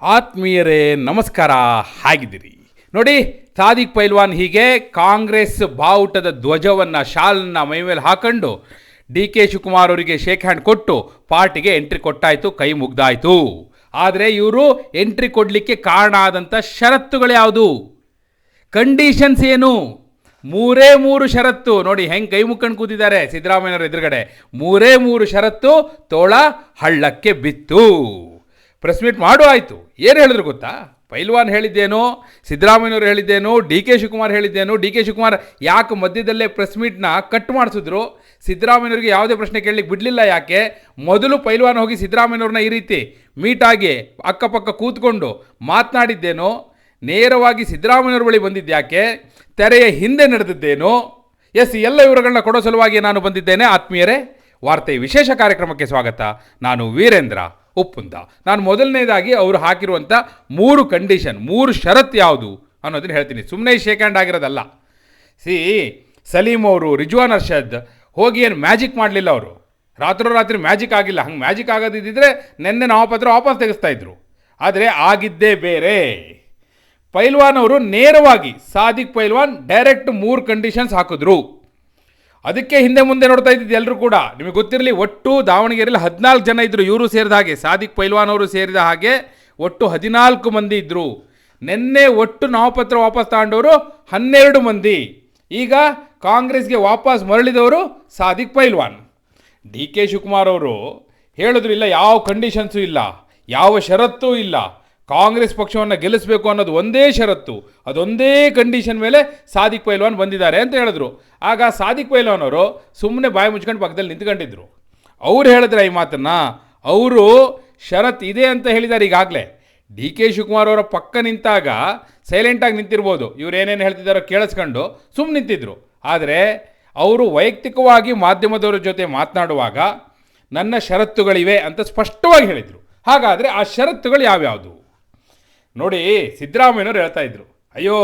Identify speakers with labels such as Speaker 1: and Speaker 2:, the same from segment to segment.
Speaker 1: ಆತ್ಮೀಯರೇ ನಮಸ್ಕಾರ, ಹೇಗಿದ್ದೀರಿ? ನೋಡಿ, ಸಾದಿಕ್ ಪೈಲ್ವಾನ್ ಹೀಗೆ ಕಾಂಗ್ರೆಸ್ ಬಾವುಟದ ಧ್ವಜವನ್ನು ಶಾಲನ್ನ ಮೈಮೇಲೆ ಹಾಕೊಂಡು ಡಿ ಕೆ ಶಿವಕುಮಾರ್ ಅವರಿಗೆ ಶೇಕ್ ಹ್ಯಾಂಡ್ ಕೊಟ್ಟು ಪಾರ್ಟಿಗೆ ಎಂಟ್ರಿ ಕೊಟ್ಟಾಯಿತು, ಕೈ ಮುಗ್ದಾಯಿತು. ಆದರೆ ಇವರು ಎಂಟ್ರಿ ಕೊಡಲಿಕ್ಕೆ ಕಾರಣ ಆದಂಥ ಷರತ್ತುಗಳು ಯಾವುದು, ಕಂಡೀಷನ್ಸ್ ಏನು? ಮೂರು ಷರತ್ತು ನೋಡಿ, ಹೆಂಗೆ ಕೈ ಮುಕ್ಕೊಂಡು ಕೂತಿದ್ದಾರೆ ಸಿದ್ದರಾಮಯ್ಯನವ್ರ ಎದುರುಗಡೆ. ಮೂರು ಷರತ್ತು ತೋಳ ಹಳ್ಳಕ್ಕೆ ಬಿತ್ತು. ಪ್ರೆಸ್ ಮೀಟ್ ಮಾಡು ಆಯಿತು. ಏನು ಹೇಳಿದ್ರು ಗೊತ್ತಾ? ಪೈಲ್ವಾನ್ ಹೇಳಿದ್ದೇನೋ, ಸಿದ್ದರಾಮಯ್ಯನವರು ಹೇಳಿದ್ದೇನೋ, ಡಿ ಕೆ ಶಿವಕುಮಾರ್ ಹೇಳಿದ್ದೇನೋ. ಡಿ ಕೆ ಶಿವಕುಮಾರ್ ಯಾಕೆ ಮಧ್ಯದಲ್ಲೇ ಪ್ರೆಸ್ ಮೀಟ್ನ ಕಟ್ ಮಾಡಿಸಿದ್ರು? ಸಿದ್ದರಾಮಯ್ಯನವರಿಗೆ ಯಾವುದೇ ಪ್ರಶ್ನೆ ಕೇಳಲಿಕ್ಕೆ ಬಿಡಲಿಲ್ಲ. ಯಾಕೆ? ಮೊದಲು ಪೈಲ್ವಾನ್ ಹೋಗಿ ಸಿದ್ದರಾಮಯ್ಯನವ್ರನ್ನ ಈ ರೀತಿ ಮೀಟಾಗಿ ಅಕ್ಕಪಕ್ಕ ಕೂತ್ಕೊಂಡು ಮಾತನಾಡಿದ್ದೇನೋ, ನೇರವಾಗಿ ಸಿದ್ದರಾಮಯ್ಯವ್ರ ಬಳಿ ಬಂದಿದ್ದ್ಯಾಕೆ? ತೆರೆಯ ಹಿಂದೆ ನಡೆದಿದ್ದೇನೋ? ಎಲ್ಲ ವಿವರಗಳನ್ನ ಕೊಡೋ ಸಲುವಾಗಿ ನಾನು ಬಂದಿದ್ದೇನೆ. ಆತ್ಮೀಯರೇ, ವಾರ್ತೆ ವಿಶೇಷ ಕಾರ್ಯಕ್ರಮಕ್ಕೆ ಸ್ವಾಗತ. ನಾನು ವೀರೇಂದ್ರ ಉಪ್ಪುಂದ. ನಾನು ಮೊದಲನೇದಾಗಿ ಅವರು ಹಾಕಿರುವಂಥ 3 ಕಂಡೀಷನ್, 3 ಷರತ್ತು ಯಾವುದು ಅನ್ನೋದನ್ನು ಹೇಳ್ತೀನಿ. ಸುಮ್ಮನೆ ಶೇಕ್ ಹ್ಯಾಂಡ್ ಆಗಿರೋದಲ್ಲ. ಸಲೀಂ ಅವರು, ರಿಜ್ವಾನ್ ಅರ್ಷದ್ ಹೋಗಿ ಏನು ಮ್ಯಾಜಿಕ್ ಮಾಡಲಿಲ್ಲ. ಅವರು ರಾತ್ರಿ ಮ್ಯಾಜಿಕ್ ಆಗಿಲ್ಲ. ಹಂಗೆ ಮ್ಯಾಜಿಕ್ ಆಗೋದಿದ್ದರೆ ನೆನ್ನೆ ನಾಮಪತ್ರ ವಾಪಸ್ ತೆಗೆಸ್ತಾ ಇದ್ರು. ಆದರೆ ಆಗಿದ್ದೇ ಬೇರೆ. ಪೈಲ್ವಾನ್ ಅವರು ನೇರವಾಗಿ ಸಾದಿಕ್ ಪೈಲ್ವಾನ್ ಡೈರೆಕ್ಟ್ 3 ಕಂಡೀಷನ್ಸ್ ಹಾಕಿದ್ರು. ಅದಕ್ಕೆ ಹಿಂದೆ ಮುಂದೆ ನೋಡ್ತಾ ಇದ್ದಿದ್ದು ಎಲ್ಲರೂ ಕೂಡ. ನಿಮಗೆ ಗೊತ್ತಿರಲಿ, ಒಟ್ಟು ದಾವಣಗೆರೆಯಲ್ಲಿ 14 ಜನ ಇದ್ದರು. ಇವರು ಸೇರಿದ ಹಾಗೆ, ಸಾದಿಕ್ ಪೈಲ್ವಾನ್ ಅವರು ಸೇರಿದ ಹಾಗೆ ಒಟ್ಟು 14 ಮಂದಿ ಇದ್ದರು. ನಿನ್ನೆ ಒಟ್ಟು ನಾಮಪತ್ರ ವಾಪಸ್ ತಗೊಂಡವರು 12 ಮಂದಿ. ಈಗ ಕಾಂಗ್ರೆಸ್ಗೆ ವಾಪಸ್ ಮರಳಿದವರು ಸಾದಿಕ್ ಪೈಲ್ವಾನ್. ಡಿ ಕೆ ಶಿವಕುಮಾರ್ ಅವರು ಹೇಳಿದ್ರು, ಇಲ್ಲ ಯಾವ ಕಂಡೀಷನ್ಸು ಇಲ್ಲ, ಯಾವ ಷರತ್ತೂ ಇಲ್ಲ, ಕಾಂಗ್ರೆಸ್ ಪಕ್ಷವನ್ನು ಗೆಲ್ಲಿಸಬೇಕು ಅನ್ನೋದು ಒಂದೇ ಷರತ್ತು, ಅದೊಂದೇ ಕಂಡೀಷನ್ ಮೇಲೆ ಸಾದಿಕ್ ಪೈಲ್ವಾನ್ ಬಂದಿದ್ದಾರೆ ಅಂತ ಹೇಳಿದ್ರು. ಆಗ ಸಾದಿಕ್ ಪೈಲ್ವಾನ್ ಅವರು ಸುಮ್ಮನೆ ಬಾಯಿ ಮುಚ್ಕೊಂಡು ಪಕ್ಕದಲ್ಲಿ ನಿಂತ್ಕೊಂಡಿದ್ರು. ಅವ್ರು ಹೇಳಿದ್ರೆ ಈ ಮಾತನ್ನು, ಅವರು ಷರತ್ತು ಇದೆ ಅಂತ ಹೇಳಿದ್ದಾರೆ. ಈಗಾಗಲೇ ಡಿ ಕೆ ಶಿವಕುಮಾರ್ ಅವರ ಪಕ್ಕ ನಿಂತಾಗ ಸೈಲೆಂಟಾಗಿ ನಿಂತಿರ್ಬೋದು, ಇವ್ರು ಏನೇನು ಹೇಳ್ತಿದ್ದಾರೋ ಕೇಳಿಸ್ಕೊಂಡು ಸುಮ್ಮನೆ ನಿಂತಿದ್ರು. ಆದರೆ ಅವರು ವೈಯಕ್ತಿಕವಾಗಿ ಮಾಧ್ಯಮದವರ ಜೊತೆ ಮಾತನಾಡುವಾಗ ನನ್ನ ಷರತ್ತುಗಳಿವೆ ಅಂತ ಸ್ಪಷ್ಟವಾಗಿ ಹೇಳಿದರು. ಹಾಗಾದರೆ ಆ ಷರತ್ತುಗಳು ಯಾವ್ಯಾವುದು ನೋಡಿ? ಸಿದ್ದರಾಮಯ್ಯನವ್ರು ಹೇಳ್ತಾ ಇದ್ರು, ಅಯ್ಯೋ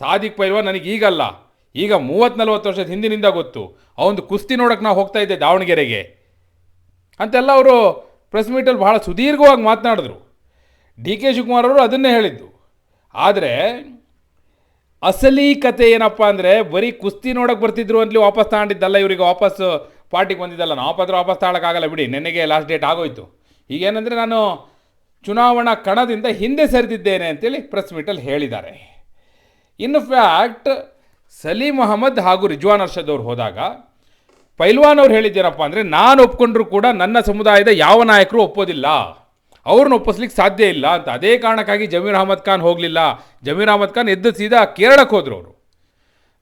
Speaker 1: ಸಾದಿಕ್ ಪೈಲ್ವಾನ್ ನನಗೆ ಈಗಲ್ಲ, ಈಗ 30-40 ವರ್ಷದ ಹಿಂದಿನಿಂದ ಗೊತ್ತು. ಅವನು ಕುಸ್ತಿ ನೋಡೋಕೆ ನಾವು ಹೋಗ್ತಾ ಇದ್ದೆ ದಾವಣಗೆರೆಗೆ ಅಂತೆಲ್ಲ ಅವರು ಪ್ರೆಸ್ ಮೀಟಲ್ಲಿ ಬಹಳ ಸುದೀರ್ಘವಾಗಿ ಮಾತನಾಡಿದ್ರು. ಡಿ ಕೆ ಶಿವಕುಮಾರ್ ಅವರು ಅದನ್ನೇ ಹೇಳಿದ್ದು. ಆದರೆ ಅಸಲಿ ಕತೆ ಏನಪ್ಪ ಅಂದರೆ, ಬರೀ ಕುಸ್ತಿ ನೋಡೋಕೆ ಬರ್ತಿದ್ರು ಅಂತಲೇ ವಾಪಸ್ ತಗೊಂಡಿದ್ದಲ್ಲ, ಇವರಿಗೆ ವಾಪಸ್ ಪಾರ್ಟಿಗೆ ಬಂದಿದ್ದಲ್ಲ. ನಾಮಪತ್ರ ವಾಪಸ್ ತಗೊಳಕ್ಕಾಗಲ್ಲ ಬಿಡಿ, ನೆನ್ನೆಗೆ ಲಾಸ್ಟ್ ಡೇಟ್ ಆಗೋಯ್ತು. ಈಗೇನೆಂದರೆ, ನಾನು ಚುನಾವಣಾ ಕಣದಿಂದ ಹಿಂದೆ ಸರಿದಿದ್ದೇನೆ ಅಂತೇಳಿ ಪ್ರೆಸ್ ಮೀಟಲ್ಲಿ ಹೇಳಿದ್ದಾರೆ. ಇನ್ ಫ್ಯಾಕ್ಟ್ ಸಲೀಂ ಅಹಮದ್ ಹಾಗೂ ರಿಜ್ವಾನ್ ಅರ್ಷದ್ ಅವರು ಹೋದಾಗ ಪೈಲ್ವಾನ್ ಅವ್ರು ಹೇಳಿದ್ದೇನಪ್ಪ ಅಂದರೆ, ನಾನು ಒಪ್ಕೊಂಡ್ರೂ ಕೂಡ ನನ್ನ ಸಮುದಾಯದ ಯಾವ ನಾಯಕರು ಒಪ್ಪೋದಿಲ್ಲ, ಅವ್ರನ್ನ ಒಪ್ಪಿಸ್ಲಿಕ್ಕೆ ಸಾಧ್ಯ ಇಲ್ಲ ಅಂತ. ಅದೇ ಕಾರಣಕ್ಕಾಗಿ ಜಮೀರ್ ಅಹಮದ್ ಖಾನ್ ಹೋಗಲಿಲ್ಲ. ಜಮೀರ್ ಅಹಮದ್ ಖಾನ್ ಎದ್ದು ಸೀದಾ ಕೇರಳಕ್ಕೆ ಹೋದರು. ಅವರು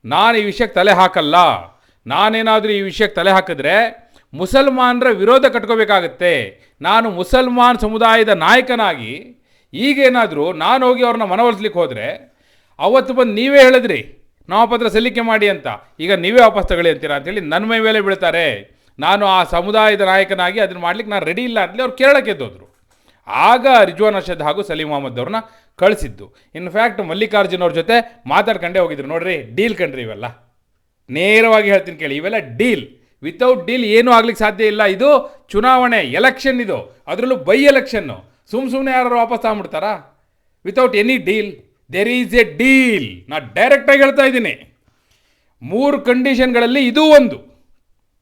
Speaker 1: ನಾನು ಈ ವಿಷಯಕ್ಕೆ ತಲೆ ಹಾಕಲ್ಲ, ನಾನೇನಾದರೂ ಈ ವಿಷಯಕ್ಕೆ ತಲೆ ಹಾಕಿದ್ರೆ ಮುಸಲ್ಮಾನರ ವಿರೋಧ ಕಟ್ಕೋಬೇಕಾಗತ್ತೆ. ನಾನು ಮುಸಲ್ಮಾನ್ ಸಮುದಾಯದ ನಾಯಕನಾಗಿ ಈಗೇನಾದರೂ ನಾನು ಹೋಗಿ ಅವ್ರನ್ನ ಮನವೊಲಿಸ್ಲಿಕ್ಕೆ ಹೋದರೆ, ಅವತ್ತು ಬಂದು ನೀವೇ ಹೇಳಿದ್ರಿ ನಾಮಪತ್ರ ಸಲ್ಲಿಕೆ ಮಾಡಿ ಅಂತ, ಈಗ ನೀವೇ ವಾಪಸ್ ತಗೊಳ್ಳಿ ಅಂತೀರಾ ಅಂತೇಳಿ ನನ್ನ ಮೈ ಮೇಲೆ ಬೀಳ್ತಾರೆ. ನಾನು ಆ ಸಮುದಾಯದ ನಾಯಕನಾಗಿ ಅದನ್ನು ಮಾಡ್ಲಿಕ್ಕೆ ನಾನು ರೆಡಿ ಇಲ್ಲ ಅಂತೇಳಿ ಅವ್ರು ಕೇರಳಕ್ಕೆ ಎದ್ದೋದ್ರು. ಆಗ ರಿಜ್ವಾನ್ ಅರ್ಷದ್ ಹಾಗೂ ಸಲೀಂ ಅಹಮದ್ ಅವ್ರನ್ನ ಕಳಿಸಿದ್ದು. ಇನ್ಫ್ಯಾಕ್ಟ್ ಮಲ್ಲಿಕಾರ್ಜುನ್ ಅವ್ರ ಜೊತೆ ಮಾತಾಡ್ಕೊಂಡೇ ಹೋಗಿದ್ರು. ನೋಡ್ರಿ, ಡೀಲ್ ಕಂಡ್ರಿ ಇವೆಲ್ಲ. ನೇರವಾಗಿ ಹೇಳ್ತೀನಿ ಕೇಳಿ, ಇವೆಲ್ಲ ಡೀಲ್. ವಿತೌಟ್ ಡೀಲ್ ಏನೂ ಆಗ್ಲಿಕ್ಕೆ ಸಾಧ್ಯ ಇಲ್ಲ. ಇದು ಚುನಾವಣೆ, ಎಲೆಕ್ಷನ್ ಇದು, ಅದರಲ್ಲೂ ಬೈ ಎಲೆಕ್ಷನ್ನು. ಸುಮ್ಮನೆ ಯಾರು ವಾಪಸ್ ತಗೊಂಡ್ಬಿಡ್ತಾರಾ? Without any deal there is a deal. ನಾನು ಡೈರೆಕ್ಟಾಗಿ ಹೇಳ್ತಾ ಇದ್ದೀನಿ. 3 ಕಂಡೀಷನ್ಗಳಲ್ಲಿ ಇದೂ ಒಂದು.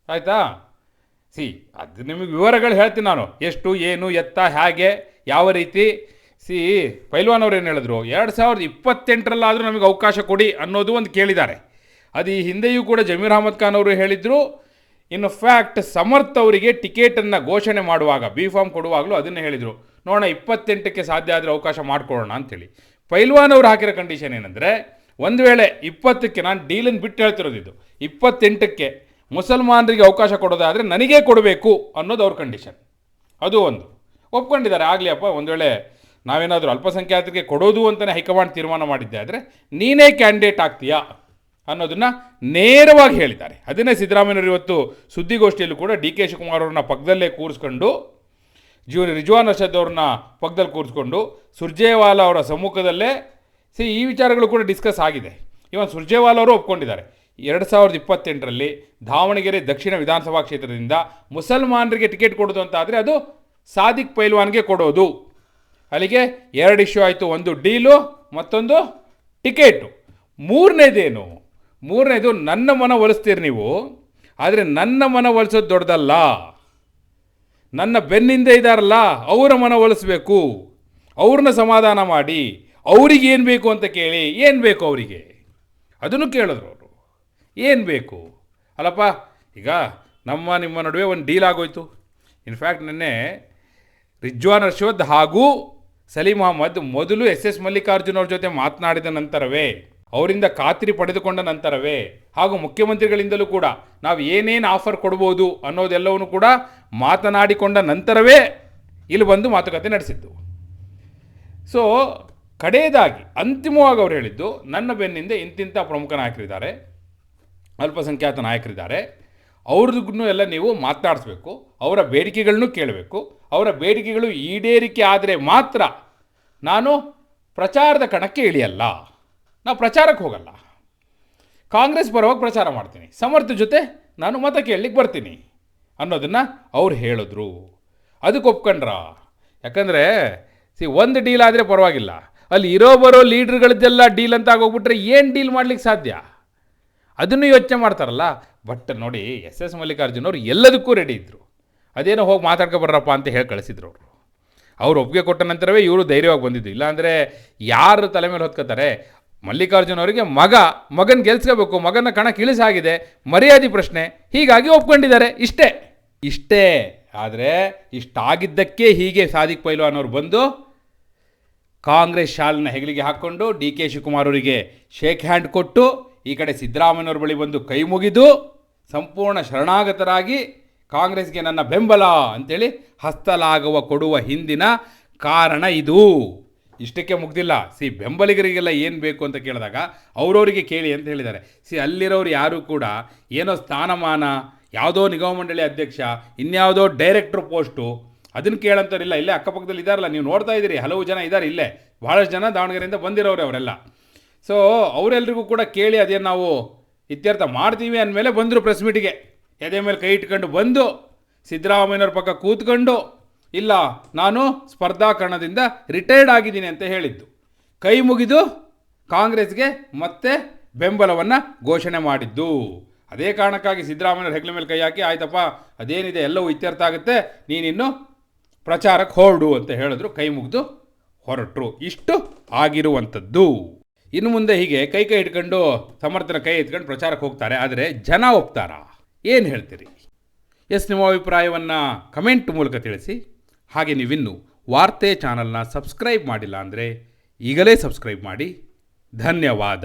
Speaker 1: ಆಯಿತಾ? ಅದು ನಿಮಗೆ ವಿವರಗಳು ಹೇಳ್ತೀನಿ ನಾನು, ಎಷ್ಟು, ಏನು, ಎತ್ತ, ಹೇಗೆ, ಯಾವ ರೀತಿ. ಪೈಲ್ವಾನ್ ಅವ್ರು ಏನು ಹೇಳಿದ್ರು, 2028ರಲ್ಲಾದರೂ ನಮಗೆ ಅವಕಾಶ ಕೊಡಿ ಅನ್ನೋದು ಒಂದು ಕೇಳಿದ್ದಾರೆ. ಅದು ಈ ಹಿಂದೆಯೂ ಕೂಡ ಜಮೀರ್ ಅಹಮದ್ ಖಾನ್ ಅವರು ಹೇಳಿದರು. ಇನ್ನು ಫ್ಯಾಕ್ಟ್ ಸಮರ್ಥ್ ಅವರಿಗೆ ಟಿಕೆಟನ್ನು ಘೋಷಣೆ ಮಾಡುವಾಗ, ಬಿ ಫಾರ್ಮ್ ಕೊಡುವಾಗಲೂ ಅದನ್ನೇ ಹೇಳಿದರು, ನೋಡೋಣ 28ಕ್ಕೆ ಸಾಧ್ಯ ಆದರೆ ಅವಕಾಶ ಮಾಡಿಕೊಡೋಣ ಅಂಥೇಳಿ. ಪೈಲ್ವಾನ್ ಅವರು ಹಾಕಿರೋ ಕಂಡೀಷನ್ ಏನಂದರೆ, ಒಂದು ವೇಳೆ 20ಕ್ಕೆ, ನಾನು ಡೀಲನ್ನು ಬಿಟ್ಟು ಹೇಳ್ತಿರೋದಿದ್ದು, 28ಕ್ಕೆ ಮುಸಲ್ಮಾನರಿಗೆ ಅವಕಾಶ ಕೊಡೋದಾದರೆ ನನಗೇ ಕೊಡಬೇಕು ಅನ್ನೋದು ಅವ್ರ ಕಂಡೀಷನ್. ಅದು ಒಂದು ಒಪ್ಕೊಂಡಿದ್ದಾರೆ. ಆಗಲಿ ಅಪ್ಪ, ಒಂದು ವೇಳೆ ನಾವೇನಾದರೂ ಅಲ್ಪಸಂಖ್ಯಾತರಿಗೆ ಕೊಡೋದು ಅಂತಲೇ ಹೈಕಮಾಂಡ್ ತೀರ್ಮಾನ ಮಾಡಿದ್ದೆ ಆದರೆ ನೀನೇ ಕ್ಯಾಂಡಿಡೇಟ್ ಆಗ್ತೀಯಾ ಅನ್ನೋದನ್ನು ನೇರವಾಗಿ ಹೇಳಿದ್ದಾರೆ. ಅದನ್ನೇ ಸಿದ್ದರಾಮಯ್ಯವರು ಇವತ್ತು ಸುದ್ದಿಗೋಷ್ಠಿಯಲ್ಲೂ ಕೂಡ ಡಿ ಕೆ ಶಿವಕುಮಾರ್ ಅವ್ರನ್ನ ಪಕ್ಕದಲ್ಲೇ ಕೂರಿಸ್ಕೊಂಡು, ರಿಜ್ವಾನ್ ಅರ್ಷದ್ ಅವ್ರನ್ನ ಪಕ್ಕದಲ್ಲಿ ಕೂರಿಸ್ಕೊಂಡು, ಸುರ್ಜೇವಾಲಾ ಅವರ ಸಮ್ಮುಖದಲ್ಲೇ ಈ ವಿಚಾರಗಳು ಕೂಡ ಡಿಸ್ಕಸ್ ಆಗಿದೆ. ಇವನ್ ಸುರ್ಜೇವಾಲಾ ಅವರು ಒಪ್ಕೊಂಡಿದ್ದಾರೆ, 2028ರಲ್ಲಿ ದಾವಣಗೆರೆ ದಕ್ಷಿಣ ವಿಧಾನಸಭಾ ಕ್ಷೇತ್ರದಿಂದ ಮುಸಲ್ಮಾನರಿಗೆ ಟಿಕೆಟ್ ಕೊಡೋದು ಅಂತ ಆದರೆ ಅದು ಸಾದಿಕ್ ಪೈಲ್ವಾನ್ಗೆ ಕೊಡೋದು. ಅಲ್ಲಿಗೆ 2 ಇಶ್ಯೂ ಆಯಿತು. ಒಂದು ಡೀಲು, ಮತ್ತೊಂದು ಟಿಕೆಟು. ಮೂರನೇದು ನನ್ನ ಮನ ಒಲಿಸ್ತೀರಿ ನೀವು, ಆದರೆ ನನ್ನ ಮನ ಒಲಿಸೋದು ದೊಡ್ಡದಲ್ಲ. ನನ್ನ ಬೆನ್ನಿಂದ ಇದ್ದಾರಲ್ಲ ಅವರ ಮನ ಒಲಿಸ್ಬೇಕು, ಅವ್ರನ್ನ ಸಮಾಧಾನ ಮಾಡಿ, ಅವ್ರಿಗೆ ಏನು ಬೇಕು ಅಂತ ಕೇಳಿ. ಏನು ಬೇಕು ಅವರಿಗೆ ಅದನ್ನು ಕೇಳಿದ್ರು ಅವರು. ಏನು ಬೇಕು ಅಲ್ಲಪ್ಪ, ಈಗ ನಿಮ್ಮ ನಡುವೆ ಒಂದು ಡೀಲ್ ಆಗೋಯ್ತು. ಇನ್ಫ್ಯಾಕ್ಟ್ ನಿನ್ನೆ ರಿಜ್ವಾನ್ ಅರ್ಷದ್ ಹಾಗೂ ಸಲೀಂ ಅಹಮದ್ ಮೊದಲು SS ಮಲ್ಲಿಕಾರ್ಜುನ್ ಅವ್ರ ಜೊತೆ ಮಾತನಾಡಿದ ನಂತರವೇ, ಅವರಿಂದ ಖಾತ್ರಿ ಪಡೆದುಕೊಂಡ ನಂತರವೇ, ಹಾಗೂ ಮುಖ್ಯಮಂತ್ರಿಗಳಿಂದಲೂ ಕೂಡ ನಾವು ಏನೇನು ಆಫರ್ ಕೊಡ್ಬೋದು ಅನ್ನೋದೆಲ್ಲವನ್ನೂ ಕೂಡ ಮಾತನಾಡಿಕೊಂಡ ನಂತರವೇ ಇಲ್ಲಿ ಬಂದು ಮಾತುಕತೆ ನಡೆಸಿದ್ದು. ಸೊ ಕಡೆಯದಾಗಿ ಅಂತಿಮವಾಗಿ ಅವ್ರು ಹೇಳಿದ್ದು, ನನ್ನ ಬೆನ್ನಿಂದ ಇಂತಿಂಥ ಪ್ರಮುಖ ನಾಯಕರಿದ್ದಾರೆ, ಅಲ್ಪಸಂಖ್ಯಾತ ನಾಯಕರಿದ್ದಾರೆ, ಅವ್ರದ್ದು ಎಲ್ಲ ನೀವು ಮಾತನಾಡಿಸ್ಬೇಕು, ಅವರ ಬೇಡಿಕೆಗಳನ್ನೂ ಕೇಳಬೇಕು. ಅವರ ಬೇಡಿಕೆಗಳು ಈಡೇರಿಕೆ ಆದರೆ ಮಾತ್ರ ನಾನು ಪ್ರಚಾರದ ಕಣಕ್ಕೆ ಇಳಿಯಲ್ಲ, ನಾವು ಪ್ರಚಾರಕ್ಕೆ ಹೋಗಲ್ಲ, ಕಾಂಗ್ರೆಸ್ ಪರವಾಗಿ ಪ್ರಚಾರ ಮಾಡ್ತೀನಿ, ಸಮರ್ಥ ಜೊತೆ ನಾನು ಮತ ಕೇಳಲಿಕ್ಕೆ ಬರ್ತೀನಿ ಅನ್ನೋದನ್ನು ಅವ್ರು ಹೇಳಿದ್ರು. ಅದಕ್ಕೆ ಒಪ್ಕೊಂಡ್ರ? ಯಾಕಂದರೆ ಒಂದು ಡೀಲ್ ಆದರೆ ಪರವಾಗಿಲ್ಲ, ಅಲ್ಲಿ ಬರೋ ಲೀಡ್ರ್ಗಳದ್ದೆಲ್ಲ ಡೀಲ್ ಅಂತ ಆಗೋಗ್ಬಿಟ್ರೆ ಏನು ಡೀಲ್ ಮಾಡ್ಲಿಕ್ಕೆ ಸಾಧ್ಯ? ಅದನ್ನು ಯೋಚನೆ ಮಾಡ್ತಾರಲ್ಲ. ಬಟ್ ನೋಡಿ, SS ಮಲ್ಲಿಕಾರ್ಜುನ್ ಅವರು ಎಲ್ಲದಕ್ಕೂ ರೆಡಿ ಇದ್ದರು. ಅದೇನೋ ಹೋಗಿ ಮಾತಾಡ್ಕೊಬರ್ರಪ್ಪ ಅಂತ ಹೇಳಿ ಕಳಿಸಿದ್ರು ಅವರು. ಅವ್ರು ಒಪ್ಪಿಗೆ ಕೊಟ್ಟ ನಂತರವೇ ಇವರು ಧೈರ್ಯವಾಗಿ ಬಂದಿದ್ದು. ಇಲ್ಲಾಂದರೆ ಯಾರು ತಲೆ ಮೇಲೆ ಹೊತ್ಕೋತಾರೆ? ಮಲ್ಲಿಕಾರ್ಜುನ್ ಅವರಿಗೆ ಮಗನ ಗೆಲ್ಸ್ಕೋಬೇಕು, ಮಗನ ಕಣಕ್ಕೆ ಇಳಿಸಾಗಿದೆ, ಮರ್ಯಾದೆ ಪ್ರಶ್ನೆ, ಹೀಗಾಗಿ ಒಪ್ಕೊಂಡಿದ್ದಾರೆ. ಇಷ್ಟೇ. ಆದರೆ ಇಷ್ಟಾಗಿದ್ದಕ್ಕೆ ಹೀಗೆ ಸಾದಿಕ್ ಪೈಲ್ವಾನ್ ಅವರು ಬಂದು ಕಾಂಗ್ರೆಸ್ ಶಾಲನ್ನ ಹೆಗಲಿಗೆ ಹಾಕ್ಕೊಂಡು DK ಶಿವಕುಮಾರ್ ಅವರಿಗೆ ಶೇಕ್ ಹ್ಯಾಂಡ್ ಕೊಟ್ಟು, ಈ ಕಡೆ ಸಿದ್ದರಾಮಯ್ಯವ್ರ ಬಳಿ ಬಂದು ಕೈ ಮುಗಿದು ಸಂಪೂರ್ಣ ಶರಣಾಗತರಾಗಿ ಕಾಂಗ್ರೆಸ್ಗೆ ನನ್ನ ಬೆಂಬಲ ಅಂತೇಳಿ ಹಸ್ತಲಾಗುವ ಕೊಡುವ ಹಿಂದಿನ ಕಾರಣ ಇದು. ಇಷ್ಟಕ್ಕೆ ಮುಗ್ದಿಲ್ಲ. ಬೆಂಬಲಿಗರಿಗೆಲ್ಲ ಏನು ಬೇಕು ಅಂತ ಕೇಳಿದಾಗ ಅವರವರಿಗೆ ಕೇಳಿ ಅಂತ ಹೇಳಿದ್ದಾರೆ. ಅಲ್ಲಿರೋರು ಯಾರೂ ಕೂಡ ಏನೋ ಸ್ಥಾನಮಾನ, ಯಾವುದೋ ನಿಗಮ ಮಂಡಳಿ ಅಧ್ಯಕ್ಷ, ಇನ್ಯಾವುದೋ ಡೈರೆಕ್ಟ್ರ್ ಪೋಸ್ಟು, ಅದನ್ನು ಕೇಳಂತಾರಿಲ್ಲ. ಇಲ್ಲೇ ಅಕ್ಕಪಕ್ಕದಲ್ಲಿ ಇದ್ದಾರಲ್ಲ, ನೀವು ನೋಡ್ತಾ ಇದ್ದೀರಿ, ಹಲವು ಜನ ಇದ್ದಾರೆ ಇಲ್ಲೇ, ಭಾಳಷ್ಟು ಜನ ದಾವಣಗೆರೆಯಿಂದ ಬಂದಿರೋರು ಅವರೆಲ್ಲ. ಸೊ ಅವರೆಲ್ಲರಿಗೂ ಕೂಡ ಕೇಳಿ ಅದೇನು ನಾವು ಇತ್ಯರ್ಥ ಮಾಡ್ತೀವಿ ಅಂದಮೇಲೆ ಬಂದರು ಪ್ರೆಸ್ ಮೀಟಿಗೆ. ಎದೆ ಮೇಲೆ ಕೈ ಇಟ್ಕೊಂಡು ಬಂದು ಸಿದ್ದರಾಮಯ್ಯವ್ರ ಪಕ್ಕ ಕೂತ್ಕೊಂಡು, ಇಲ್ಲ ನಾನು ಸ್ಪರ್ಧಾ ಕಣದಿಂದ ರಿಟೈರ್ಡ್ ಆಗಿದ್ದೀನಿ ಅಂತ ಹೇಳಿದ್ದು. ಕೈ ಮುಗಿದು ಕಾಂಗ್ರೆಸ್ಗೆ ಮತ್ತೆ ಬೆಂಬಲವನ್ನು ಘೋಷಣೆ ಮಾಡಿದ್ದು. ಅದೇ ಕಾರಣಕ್ಕಾಗಿ ಸಿದ್ದರಾಮಯ್ಯವ್ರ ಹೆಗಲ ಮೇಲೆ ಕೈ ಹಾಕಿ, ಆಯ್ತಪ್ಪ ಅದೇನಿದೆ ಎಲ್ಲವೂ ಇತ್ಯರ್ಥ ಆಗುತ್ತೆ, ನೀನಿನ್ನು ಪ್ರಚಾರಕ್ಕೆ ಹೊರಡು ಅಂತ ಹೇಳಿದ್ರು. ಕೈ ಮುಗಿದು ಹೊರಟರು. ಇಷ್ಟು ಆಗಿರುವಂಥದ್ದು. ಇನ್ನು ಮುಂದೆ ಹೀಗೆ ಕೈ ಇಟ್ಕೊಂಡು ಸಮರ್ಥನ ಕೈ ಎತ್ಕೊಂಡು ಪ್ರಚಾರಕ್ಕೆ ಹೋಗ್ತಾರೆ. ಆದರೆ ಜನ ಒಪ್ತಾರಾ? ಏನು ಹೇಳ್ತೀರಿ? ನಿಮ್ಮ ಅಭಿಪ್ರಾಯವನ್ನು ಕಮೆಂಟ್ ಮೂಲಕ ತಿಳಿಸಿ. ಹಾಗೆ ನೀವಿನ್ನೂ ವಾರ್ತೆ ಚಾನಲ್ನ ಸಬ್ಸ್ಕ್ರೈಬ್ ಮಾಡಿಲ್ಲ ಅಂದರೆ ಈಗಲೇ ಸಬ್ಸ್ಕ್ರೈಬ್ ಮಾಡಿ. ಧನ್ಯವಾದ.